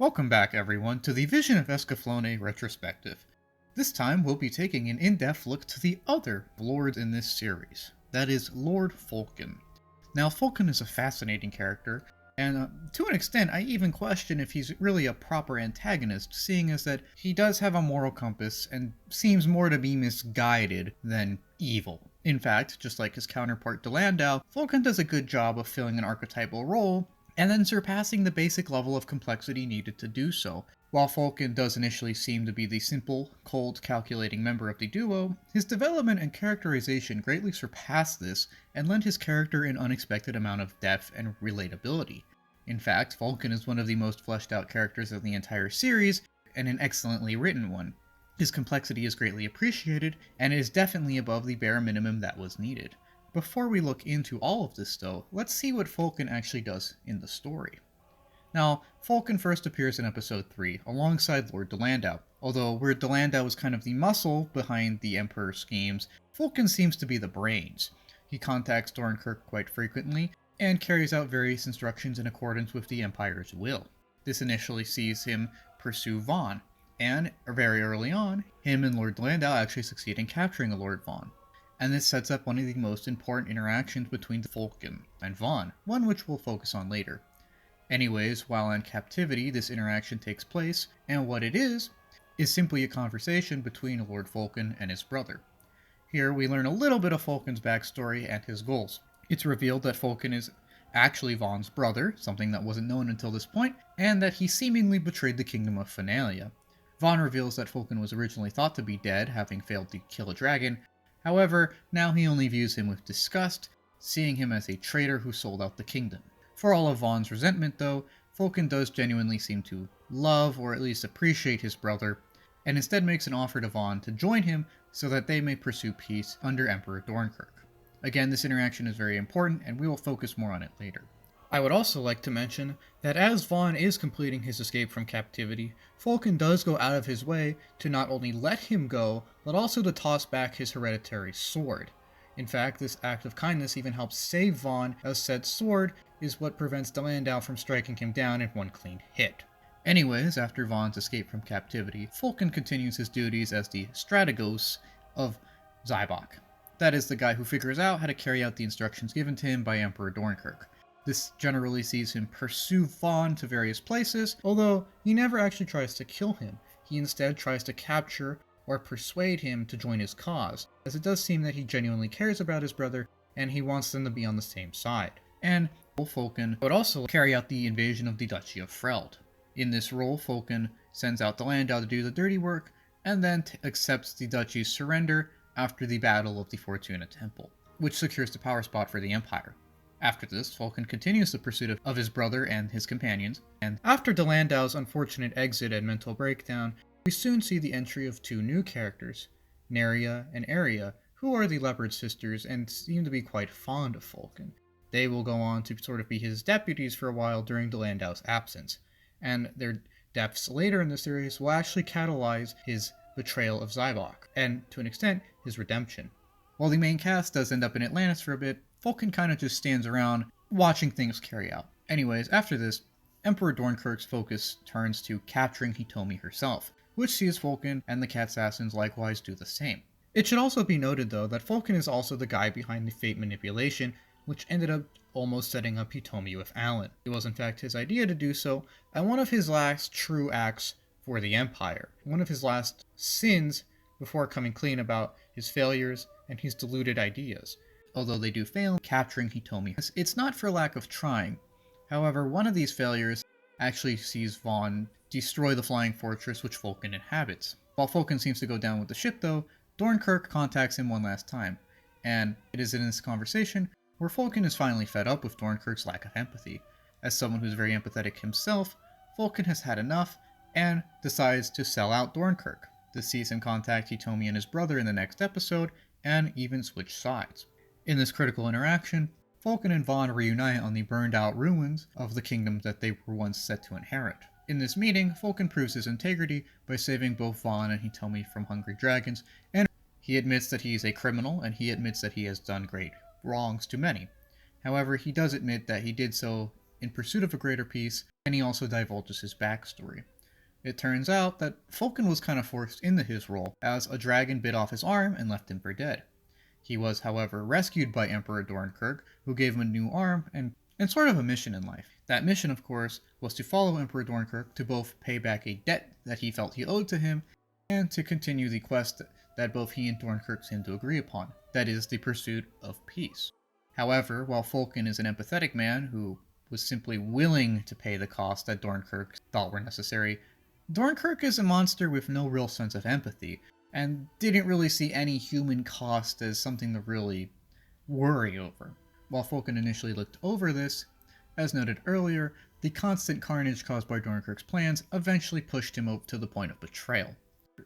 Welcome back, everyone, to the Vision of Escaflowne Retrospective. This time, we'll be taking an in-depth look to the other lords in this series. That is, Lord Folken. Now, Folken is a fascinating character, and to an extent, I even question if he's really a proper antagonist, seeing as that he does have a moral compass and seems more to be misguided than evil. In fact, just like his counterpart Dillandau, Folken does a good job of filling an archetypal role, and then surpassing the basic level of complexity needed to do so. While Folken does initially seem to be the simple, cold, calculating member of the duo, his development and characterization greatly surpass this and lend his character an unexpected amount of depth and relatability. In fact, Folken is one of the most fleshed out characters of the entire series, and an excellently written one. His complexity is greatly appreciated, and is definitely above the bare minimum that was needed. Before we look into all of this though, let's see what Folken actually does in the story. Now, Folken first appears in episode 3, alongside Lord Dillandau. Although where Dillandau is kind of the muscle behind the Emperor's schemes, Folken seems to be the brains. He contacts Dornkirk quite frequently, and carries out various instructions in accordance with the Empire's will. This initially sees him pursue Vaughn, and very early on, him and Lord Dillandau actually succeed in capturing a Lord Vaughn. And this sets up one of the most important interactions between Folken and Vaughn, one which we'll focus on later. Anyways, while in captivity, this interaction takes place, and what it is simply a conversation between Lord Folken and his brother. Here we learn a little bit of Folken's backstory and his goals. It's revealed that Folken is actually Vaughn's brother, something that wasn't known until this point, and that he seemingly betrayed the kingdom of Finalia. Vaughn reveals that Folken was originally thought to be dead, having failed to kill a dragon. However, now he only views him with disgust, seeing him as a traitor who sold out the kingdom. For all of Vaughn's resentment though, Folken does genuinely seem to love or at least appreciate his brother, and instead makes an offer to Vaughn to join him so that they may pursue peace under Emperor Dornkirk. Again, this interaction is very important and we will focus more on it later. I would also like to mention that as Vaughn is completing his escape from captivity, Folken does go out of his way to not only let him go, but also to toss back his hereditary sword. In fact, this act of kindness even helps save Vaughn, as said sword is what prevents Dillandau from striking him down in one clean hit. Anyways, after Vaughn's escape from captivity, Folken continues his duties as the strategos of Zaibach. That is the guy who figures out how to carry out the instructions given to him by Emperor Dornkirk. This generally sees him pursue Vaughn to various places, although he never actually tries to kill him. He instead tries to capture or persuade him to join his cause, as it does seem that he genuinely cares about his brother and he wants them to be on the same side. And Folken would also carry out the invasion of the Duchy of Freld. In this role, Folken sends out Dillandau to do the dirty work, and then accepts the duchy's surrender after the Battle of the Fortuna Temple, which secures the power spot for the Empire. After this, Folken continues the pursuit of his brother and his companions, and after Dillandau's unfortunate exit and mental breakdown, we soon see the entry of two new characters, Neria and Aria, who are the Leopard sisters and seem to be quite fond of Folken. They will go on to sort of be his deputies for a while during Dillandau's absence, and their deaths later in the series will actually catalyze his betrayal of Zaibach, and to an extent, his redemption. While the main cast does end up in Atlantis for a bit, Folken kind of just stands around watching things carry out. Anyways, after this, Emperor Dornkirk's focus turns to capturing Hitomi herself, which sees Folken and the Cat Assassins likewise do the same. It should also be noted though that Folken is also the guy behind the fate manipulation, which ended up almost setting up Hitomi with Alan. It was in fact his idea to do so, and one of his last true acts for the Empire. One of his last sins before coming clean about his failures and his deluded ideas. Although they do fail capturing Hitomi, it's not for lack of trying. However, one of these failures actually sees Vaughn destroy the flying fortress which Folken inhabits. While Folken seems to go down with the ship though, Dornkirk contacts him one last time, and it is in this conversation where Folken is finally fed up with Dornkirk's lack of empathy. As someone who's very empathetic himself, Folken has had enough and decides to sell out Dornkirk. This sees him contact Hitomi and his brother in the next episode, and even switch sides. In this critical interaction, Folken and Vaughn reunite on the burned out ruins of the kingdom that they were once set to inherit. In this meeting, Folken proves his integrity by saving both Vaughn and Hitomi from hungry dragons, and he admits that he is a criminal, and he admits that he has done great wrongs to many. However, he does admit that he did so in pursuit of a greater peace, and he also divulges his backstory. It turns out that Folken was kind of forced into his role, as a dragon bit off his arm and left him for dead. He was, however, rescued by Emperor Dornkirk, who gave him a new arm and sort of a mission in life. That mission, of course, was to follow Emperor Dornkirk to both pay back a debt that he felt he owed to him, and to continue the quest that both he and Dornkirk seemed to agree upon, that is, the pursuit of peace. However, while Folken is an empathetic man who was simply willing to pay the cost that Dornkirk thought were necessary, Dornkirk is a monster with no real sense of empathy, and didn't really see any human cost as something to really worry over. While Folken initially looked over this, as noted earlier, the constant carnage caused by Dornkirk's plans eventually pushed him over to the point of betrayal.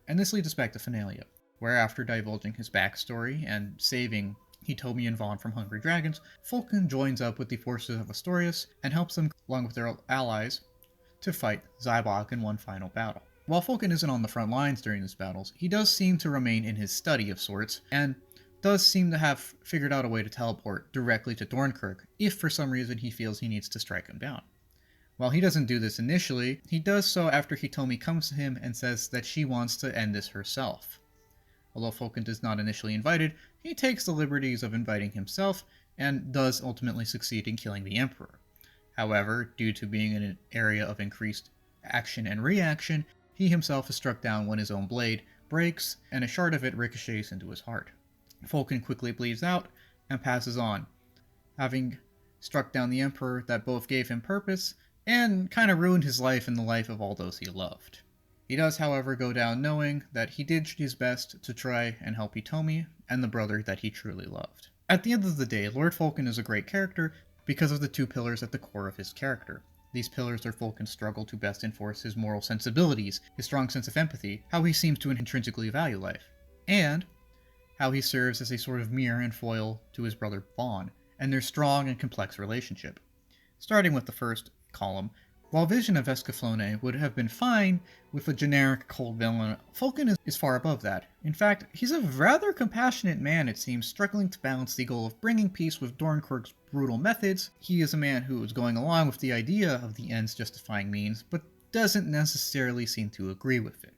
And this leads us back to Finalia, where after divulging his backstory and saving Hitomi and Vaughn from hungry dragons, Folken joins up with the forces of Astorius and helps them, along with their allies, to fight Zaibach in one final battle. While Folken isn't on the front lines during these battles, he does seem to remain in his study of sorts, and does seem to have figured out a way to teleport directly to Dornkirk if for some reason he feels he needs to strike him down. While he doesn't do this initially, he does so after Hitomi comes to him and says that she wants to end this herself. Although Folken is not initially invited, he takes the liberties of inviting himself, and does ultimately succeed in killing the Emperor. However, due to being in an area of increased action and reaction, he himself is struck down when his own blade breaks, and a shard of it ricochets into his heart. Folken quickly bleeds out, and passes on, having struck down the Emperor that both gave him purpose, and kind of ruined his life and the life of all those he loved. He does, however, go down knowing that he did his best to try and help Hitomi and the brother that he truly loved. At the end of the day, Lord Folken is a great character because of the two pillars at the core of his character. These pillars are Folken's struggle to best enforce his moral sensibilities, his strong sense of empathy, how he seems to intrinsically value life, and how he serves as a sort of mirror and foil to his brother Vaughn, and their strong and complex relationship. Starting with the first column, while Vision of Escaflowne would have been fine with a generic cold villain, Folken is far above that. In fact, he's a rather compassionate man, it seems, struggling to balance the goal of bringing peace with Dornkirk's brutal methods. He is a man who is going along with the idea of the ends justifying means, but doesn't necessarily seem to agree with it.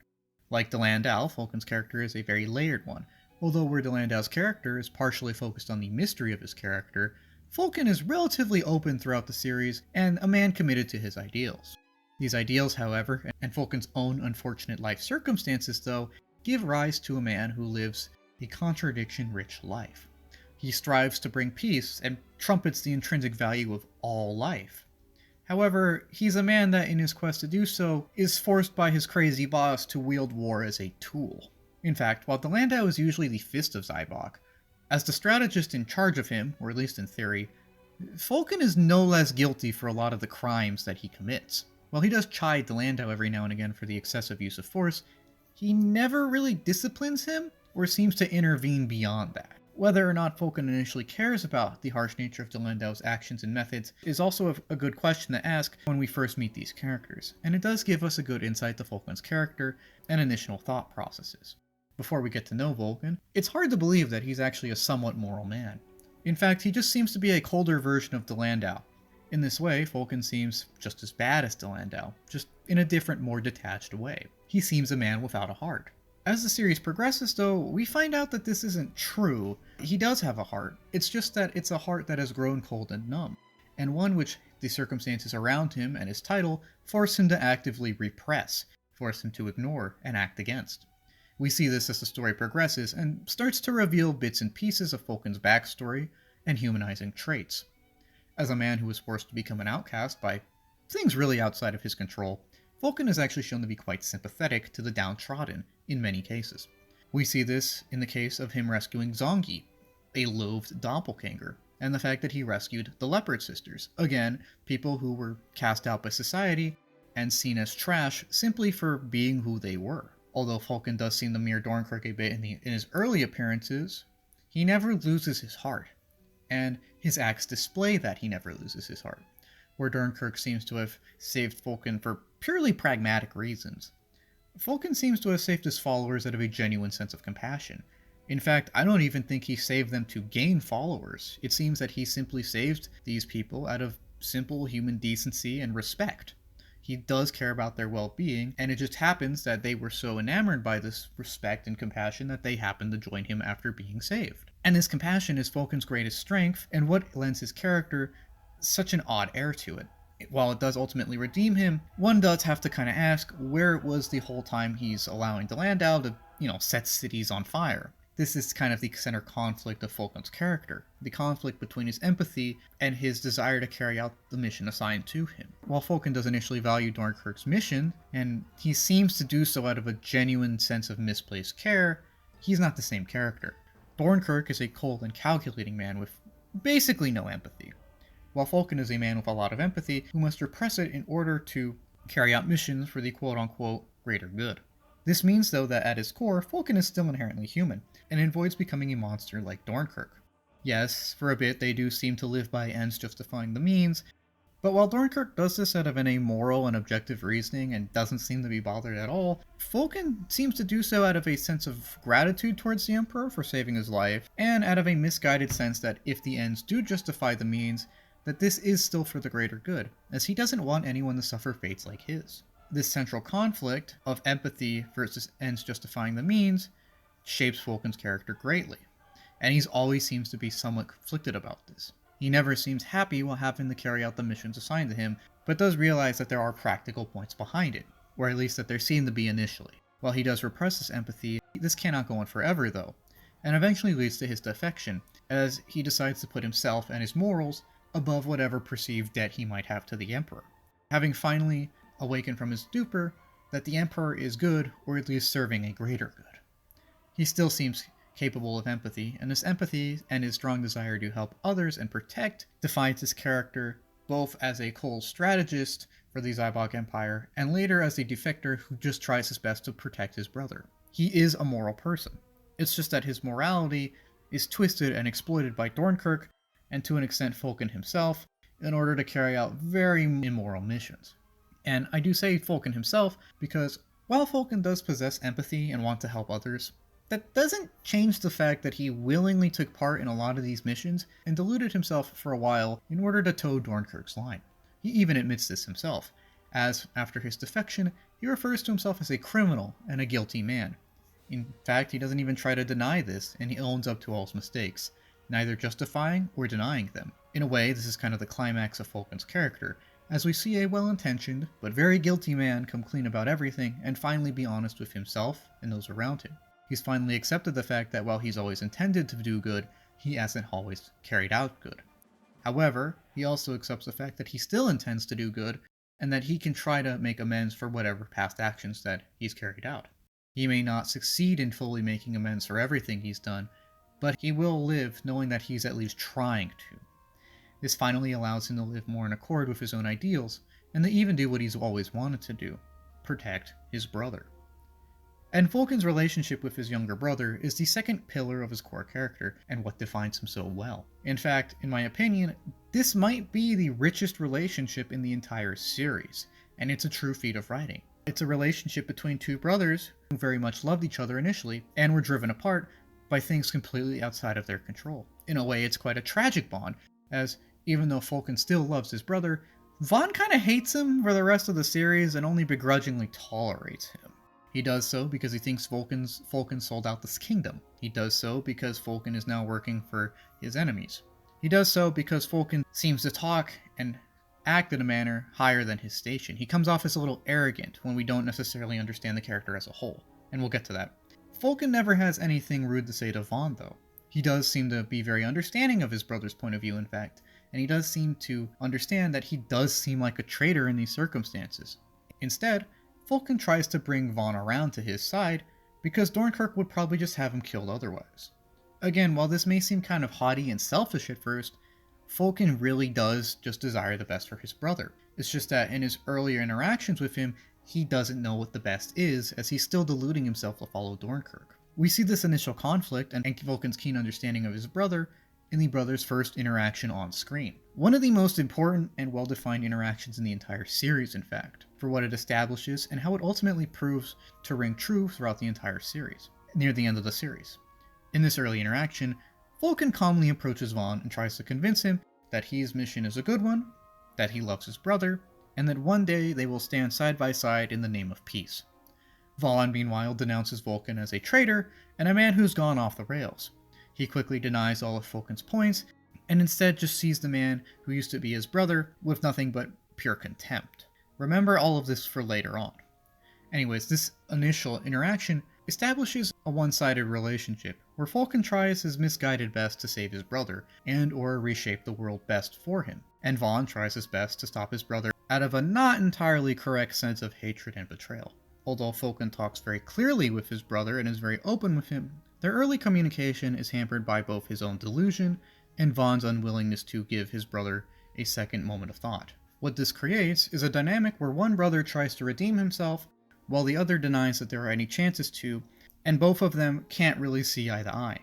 Like Dillandau, Folken's character is a very layered one. Although where Dillandau's character is partially focused on the mystery of his character, Folken is relatively open throughout the series, and a man committed to his ideals. These ideals, however, and Folken's own unfortunate life circumstances, though, give rise to a man who lives a contradiction-rich life. He strives to bring peace, and trumpets the intrinsic value of all life. However, he's a man that, in his quest to do so, is forced by his crazy boss to wield war as a tool. In fact, while Dillandau is usually the fist of Zaibach, as the strategist in charge of him, or at least in theory, Folken is no less guilty for a lot of the crimes that he commits. While he does chide Dillandau every now and again for the excessive use of force, he never really disciplines him, or seems to intervene beyond that. Whether or not Folken initially cares about the harsh nature of Dillandau's actions and methods is also a good question to ask when we first meet these characters, and it does give us a good insight to Folken's character and initial thought processes. Before we get to know Folken, it's hard to believe that he's actually a somewhat moral man. In fact, he just seems to be a colder version of Dillandau. In this way, Folken seems just as bad as Dillandau, just in a different, more detached way. He seems a man without a heart. As the series progresses, though, we find out that this isn't true. He does have a heart. It's just that it's a heart that has grown cold and numb, and one which the circumstances around him and his title force him to actively repress, force him to ignore and act against. We see this as the story progresses and starts to reveal bits and pieces of Folken's backstory and humanizing traits. As a man who was forced to become an outcast by things really outside of his control, Folken is actually shown to be quite sympathetic to the downtrodden in many cases. We see this in the case of him rescuing Zongi, a loathed doppelganger, and the fact that he rescued the Leopard Sisters, again, people who were cast out by society and seen as trash simply for being who they were. Although Folken does seem to mirror Dornkirk a bit in his early appearances, he never loses his heart, and his acts display that he never loses his heart, where Dornkirk seems to have saved Folken for purely pragmatic reasons. Folken seems to have saved his followers out of a genuine sense of compassion. In fact, I don't even think he saved them to gain followers. It seems that he simply saved these people out of simple human decency and respect. He does care about their well-being, and it just happens that they were so enamored by this respect and compassion that they happened to join him after being saved. And this compassion is Folken's greatest strength, and what lends his character such an odd air to it. While it does ultimately redeem him, one does have to kind of ask where it was the whole time he's allowing Dillandau to, set cities on fire. This is kind of the center conflict of Folken's character, the conflict between his empathy and his desire to carry out the mission assigned to him. While Folken does initially value Dornkirk's mission, and he seems to do so out of a genuine sense of misplaced care, he's not the same character. Dornkirk is a cold and calculating man with basically no empathy, while Folken is a man with a lot of empathy who must repress it in order to carry out missions for the quote-unquote greater good. This means, though, that at his core, Folken is still inherently human, and avoids becoming a monster like Dornkirk. Yes, for a bit they do seem to live by ends justifying the means, but while Dornkirk does this out of an amoral and objective reasoning and doesn't seem to be bothered at all, Folken seems to do so out of a sense of gratitude towards the Emperor for saving his life, and out of a misguided sense that if the ends do justify the means, that this is still for the greater good, as he doesn't want anyone to suffer fates like his. This central conflict of empathy versus ends justifying the means shapes Folken's character greatly, and he always seems to be somewhat conflicted about this. He never seems happy while having to carry out the missions assigned to him, but does realize that there are practical points behind it, or at least that there seem to be initially. While he does repress this empathy, this cannot go on forever though, and eventually leads to his defection, as he decides to put himself and his morals above whatever perceived debt he might have to the Emperor. Having finally awakened from his stupor that the Emperor is good, or at least serving a greater good. He still seems capable of empathy, and this empathy and his strong desire to help others and protect defines his character both as a cold strategist for the Zaibach Empire, and later as a defector who just tries his best to protect his brother. He is a moral person. It's just that his morality is twisted and exploited by Dornkirk, and to an extent Folken himself, in order to carry out very immoral missions. And I do say Folken himself because while Folken does possess empathy and want to help others, that doesn't change the fact that he willingly took part in a lot of these missions and deluded himself for a while in order to toe Dornkirk's line. He even admits this himself, as after his defection, he refers to himself as a criminal and a guilty man. In fact, he doesn't even try to deny this, and he owns up to all his mistakes, neither justifying or denying them. In a way, this is kind of the climax of Folken's character, as we see a well-intentioned, but very guilty man come clean about everything and finally be honest with himself and those around him. He's finally accepted the fact that while he's always intended to do good, he hasn't always carried out good. However, he also accepts the fact that he still intends to do good, and that he can try to make amends for whatever past actions that he's carried out. He may not succeed in fully making amends for everything he's done, but he will live knowing that he's at least trying to. This finally allows him to live more in accord with his own ideals, and to even do what he's always wanted to do, protect his brother. And Folken's relationship with his younger brother is the second pillar of his core character, and what defines him so well. In fact, in my opinion, this might be the richest relationship in the entire series, and it's a true feat of writing. It's a relationship between two brothers who very much loved each other initially, and were driven apart by things completely outside of their control. In a way, it's quite a tragic bond, as even though Folken still loves his brother, Vaughn kinda hates him for the rest of the series and only begrudgingly tolerates him. He does so because he thinks Folken sold out this kingdom. He does so because Folken is now working for his enemies. He does so because Folken seems to talk and act in a manner higher than his station. He comes off as a little arrogant when we don't necessarily understand the character as a whole, and we'll get to that. Folken never has anything rude to say to Vaughn, though. He does seem to be very understanding of his brother's point of view, in fact, and he does seem to understand that he does seem like a traitor in these circumstances. Instead, Folken tries to bring Vaughn around to his side, because Dornkirk would probably just have him killed otherwise. Again, while this may seem kind of haughty and selfish at first, Folken really does just desire the best for his brother. It's just that in his earlier interactions with him, he doesn't know what the best is, as he's still deluding himself to follow Dornkirk. We see this initial conflict and Folken's keen understanding of his brother in the brothers' first interaction on screen. One of the most important and well-defined interactions in the entire series, in fact, for what it establishes and how it ultimately proves to ring true throughout the entire series, near the end of the series. In this early interaction, Folken calmly approaches Vaughn and tries to convince him that his mission is a good one, that he loves his brother, and that one day they will stand side by side in the name of peace. Vaughn, meanwhile, denounces Folken as a traitor and a man who's gone off the rails. He quickly denies all of Folken's points, and instead just sees the man who used to be his brother with nothing but pure contempt. Remember all of this for later on. Anyways, this initial interaction establishes a one-sided relationship, where Folken tries his misguided best to save his brother, and or reshape the world best for him, and Vaughn tries his best to stop his brother out of a not entirely correct sense of hatred and betrayal. Although Folken talks very clearly with his brother and is very open with him, their early communication is hampered by both his own delusion and Vaughn's unwillingness to give his brother a second moment of thought. What this creates is a dynamic where one brother tries to redeem himself, while the other denies that there are any chances to, and both of them can't really see eye to eye.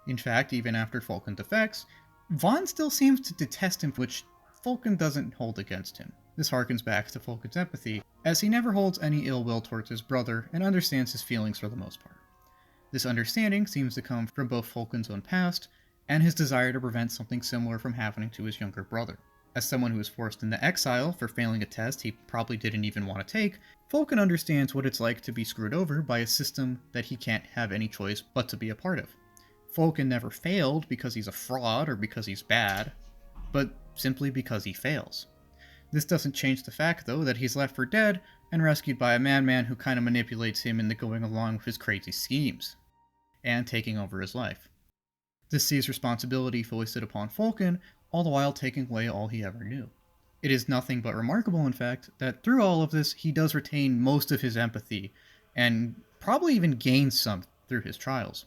In fact, even after Folken defects, Vaughn still seems to detest him, which Folken doesn't hold against him. This harkens back to Folken's empathy, as he never holds any ill will towards his brother and understands his feelings for the most part. This understanding seems to come from both Folken's own past and his desire to prevent something similar from happening to his younger brother. As someone who was forced into exile for failing a test he probably didn't even want to take, Folken understands what it's like to be screwed over by a system that he can't have any choice but to be a part of. Folken never failed because he's a fraud or because he's bad, but simply because he fails. This doesn't change the fact, though, that he's left for dead and rescued by a madman who kind of manipulates him into going along with his crazy schemes and taking over his life. This sees responsibility foisted upon Folken, all the while taking away all he ever knew. It is nothing but remarkable, in fact, that through all of this he does retain most of his empathy, and probably even gains some through his trials.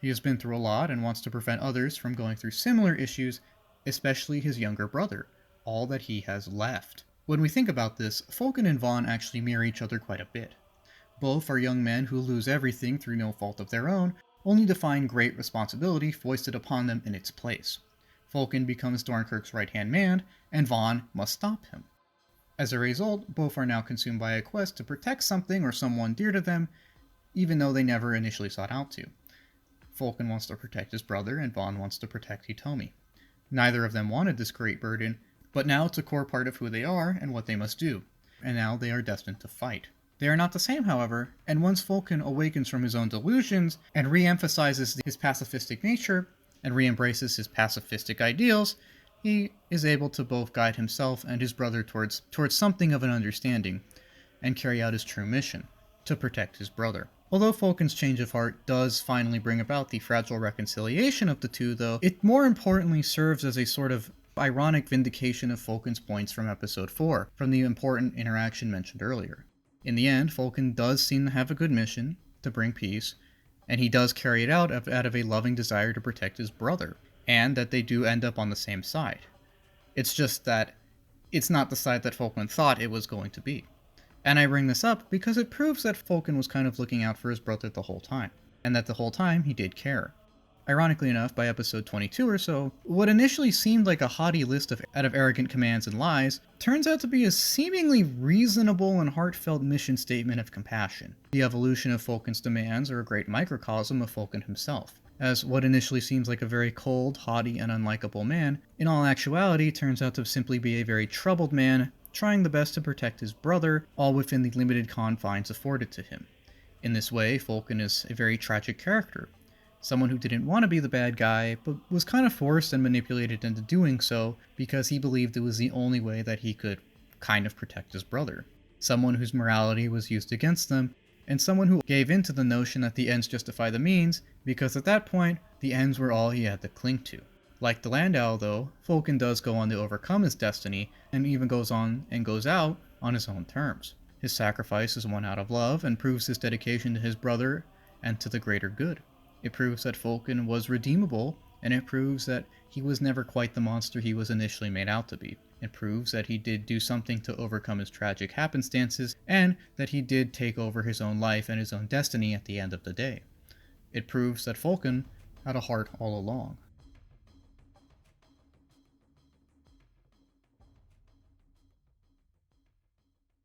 He has been through a lot and wants to prevent others from going through similar issues, especially his younger brother, all that he has left. When we think about this, Folken and Vaughn actually mirror each other quite a bit. Both are young men who lose everything through no fault of their own, only to find great responsibility foisted upon them in its place. Folken becomes Dornkirk's right-hand man, and Vaughn must stop him. As a result, both are now consumed by a quest to protect something or someone dear to them, even though they never initially sought out to. Folken wants to protect his brother, and Vaughn wants to protect Hitomi. Neither of them wanted this great burden, but now it's a core part of who they are and what they must do, and now they are destined to fight. They are not the same, however, and once Folken awakens from his own delusions and re-emphasizes his pacifistic nature and re-embraces his pacifistic ideals, he is able to both guide himself and his brother towards something of an understanding and carry out his true mission, to protect his brother. Although Folken's change of heart does finally bring about the fragile reconciliation of the two, though, it more importantly serves as a sort of ironic vindication of Folken's points from episode 4, from the important interaction mentioned earlier. In the end, Folken does seem to have a good mission, to bring peace, and he does carry it out of a loving desire to protect his brother, and that they do end up on the same side. It's just that it's not the side that Folken thought it was going to be. And I bring this up because it proves that Folken was kind of looking out for his brother the whole time, and that the whole time he did care. Ironically enough, by episode 22 or so, what initially seemed like a haughty list of arrogant commands and lies turns out to be a seemingly reasonable and heartfelt mission statement of compassion. The evolution of Folken's demands are a great microcosm of Folken himself, as what initially seems like a very cold, haughty, and unlikable man, in all actuality turns out to simply be a very troubled man, trying the best to protect his brother, all within the limited confines afforded to him. In this way, Folken is a very tragic character. Someone who didn't want to be the bad guy, but was kind of forced and manipulated into doing so because he believed it was the only way that he could kind of protect his brother. Someone whose morality was used against them, and someone who gave in to the notion that the ends justify the means, because at that point, the ends were all he had to cling to. Like Dillandau, though, Folken does go on to overcome his destiny, and even goes on and goes out on his own terms. His sacrifice is one out of love, and proves his dedication to his brother and to the greater good. It proves that Folken was redeemable, and it proves that he was never quite the monster he was initially made out to be. It proves that he did do something to overcome his tragic happenstances, and that he did take over his own life and his own destiny at the end of the day. It proves that Folken had a heart all along.